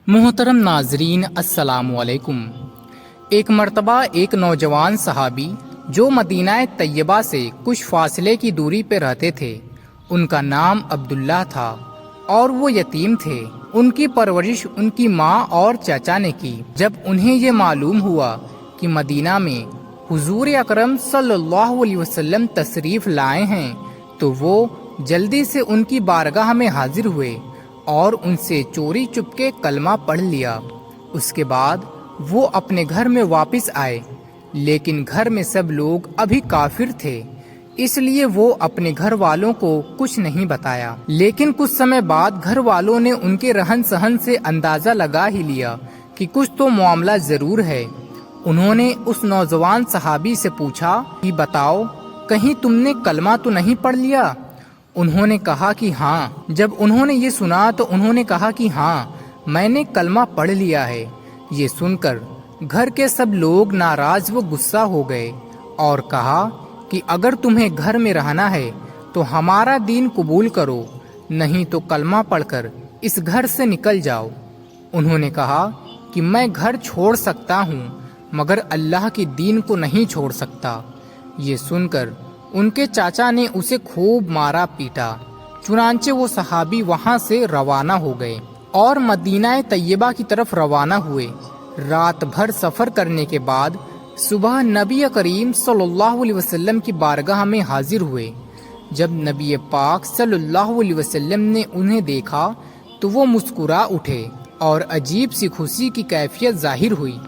محترم ناظرین السلام علیکم۔ ایک مرتبہ ایک نوجوان صحابی جو مدینہ طیبہ سے کچھ فاصلے کی دوری پہ رہتے تھے، ان کا نام عبداللہ تھا اور وہ یتیم تھے۔ ان کی پرورش ان کی ماں اور چچا نے کی۔ جب انہیں یہ معلوم ہوا کہ مدینہ میں حضور اکرم صلی اللہ علیہ وسلم تشریف لائے ہیں تو وہ جلدی سے ان کی بارگاہ میں حاضر ہوئے اور ان سے چوری چپکے کلمہ پڑھ لیا۔ اس کے بعد وہ اپنے گھر میں واپس آئے، لیکن گھر میں سب لوگ ابھی کافر تھے، اس لیے وہ اپنے گھر والوں کو کچھ نہیں بتایا۔ لیکن کچھ سمے بعد گھر والوں نے ان کے رہن سہن سے اندازہ لگا ہی لیا کہ کچھ تو معاملہ ضرور ہے۔ انہوں نے اس نوجوان صحابی سے پوچھا کہ بتاؤ، کہیں تم نے کلمہ تو نہیں پڑھ لیا؟ انہوں نے کہا کہ ہاں۔ جب انہوں نے یہ سنا تو انہوں نے کہا کہ ہاں، میں نے کلمہ پڑھ لیا ہے۔ یہ سن کر گھر کے سب لوگ ناراض و غصہ ہو گئے اور کہا کہ اگر تمہیں گھر میں رہنا ہے تو ہمارا دین قبول کرو، نہیں تو کلمہ پڑھ کر اس گھر سے نکل جاؤ۔ انہوں نے کہا کہ میں گھر چھوڑ سکتا ہوں مگر اللہ کے دین کو نہیں چھوڑ سکتا۔ یہ سن کر ان کے چاچا نے اسے خوب مارا پیٹا۔ چنانچہ وہ صحابی وہاں سے روانہ ہو گئے اور مدینہ طیبہ کی طرف روانہ ہوئے۔ رات بھر سفر کرنے کے بعد صبح نبی کریم صلی اللہ علیہ وسلم کی بارگاہ میں حاضر ہوئے۔ جب نبی پاک صلی اللہ علیہ وسلم نے انہیں دیکھا تو وہ مسکرا اٹھے اور عجیب سی خوشی کی کیفیت ظاہر ہوئی۔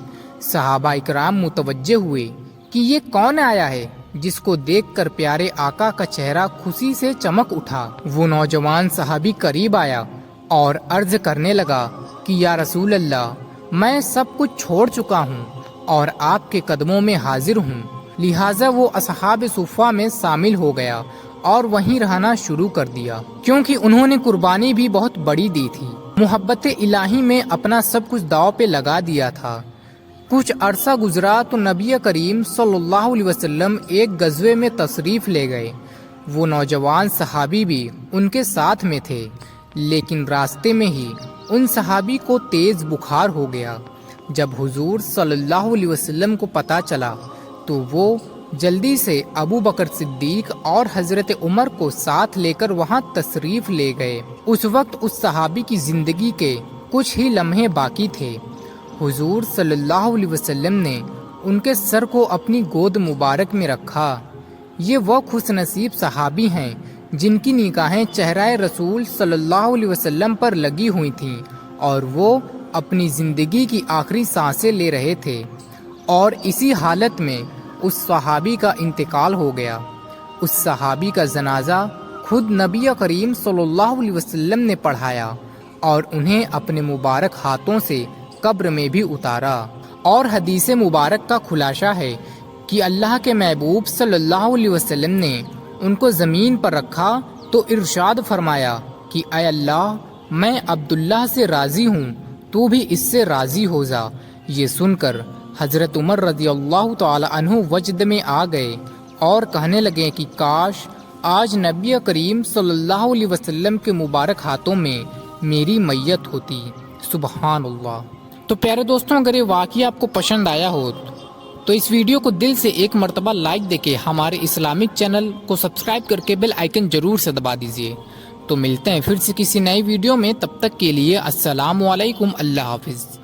صحابہ اکرام متوجہ ہوئے کہ یہ کون آیا ہے، جس کو دیکھ کر پیارے آقا کا چہرہ خوشی سے چمک اٹھا۔ وہ نوجوان صحابی قریب آیا اور عرض کرنے لگا کہ یا رسول اللہ، میں سب کچھ چھوڑ چکا ہوں اور آپ کے قدموں میں حاضر ہوں۔ لہٰذا وہ اصحاب صفہ میں شامل ہو گیا اور وہیں رہنا شروع کر دیا، کیونکہ انہوں نے قربانی بھی بہت بڑی دی تھی۔ محبت الہی میں اپنا سب کچھ داؤ پہ لگا دیا تھا۔ کچھ عرصہ گزرا تو نبی کریم صلی اللہ علیہ وسلم ایک غزوے میں تشریف لے گئے۔ وہ نوجوان صحابی بھی ان کے ساتھ میں تھے، لیکن راستے میں ہی ان صحابی کو تیز بخار ہو گیا۔ جب حضور صلی اللہ علیہ وسلم کو پتہ چلا تو وہ جلدی سے ابو بکر صدیق اور حضرت عمر کو ساتھ لے کر وہاں تشریف لے گئے۔ اس وقت اس صحابی کی زندگی کے کچھ ہی لمحے باقی تھے۔ حضور صلی اللہ علیہ وسلم نے ان کے سر کو اپنی گود مبارک میں رکھا۔ یہ وہ خوش نصیب صحابی ہیں جن کی نگاہیں چہرہ رسول صلی اللہ علیہ وسلم پر لگی ہوئی تھیں اور وہ اپنی زندگی کی آخری سانسیں لے رہے تھے، اور اسی حالت میں اس صحابی کا انتقال ہو گیا۔ اس صحابی کا جنازہ خود نبی کریم صلی اللہ علیہ وسلم نے پڑھایا اور انہیں اپنے مبارک ہاتھوں سے قبر میں بھی اتارا۔ اور حدیث مبارک کا خلاصہ ہے کہ اللہ کے محبوب صلی اللہ علیہ وسلم نے ان کو زمین پر رکھا تو ارشاد فرمایا کہ اے اللہ، میں عبداللہ سے راضی ہوں، تو بھی اس سے راضی ہو جا۔ یہ سن کر حضرت عمر رضی اللہ تعالی عنہ وجد میں آ گئے اور کہنے لگے کہ کاش آج نبی کریم صلی اللہ علیہ وسلم کے مبارک ہاتھوں میں میری میت ہوتی۔ سبحان اللہ۔ تو پیارے دوستوں، اگر یہ واقعہ آپ کو پسند آیا ہو تو اس ویڈیو کو دل سے ایک مرتبہ لائک دے کے ہمارے اسلامک چینل کو سبسکرائب کر کے بیل آئیکن ضرور سے دبا دیجیے۔ تو ملتے ہیں پھر سے کسی نئی ویڈیو میں، تب تک کے لیے السلام علیکم، اللہ حافظ۔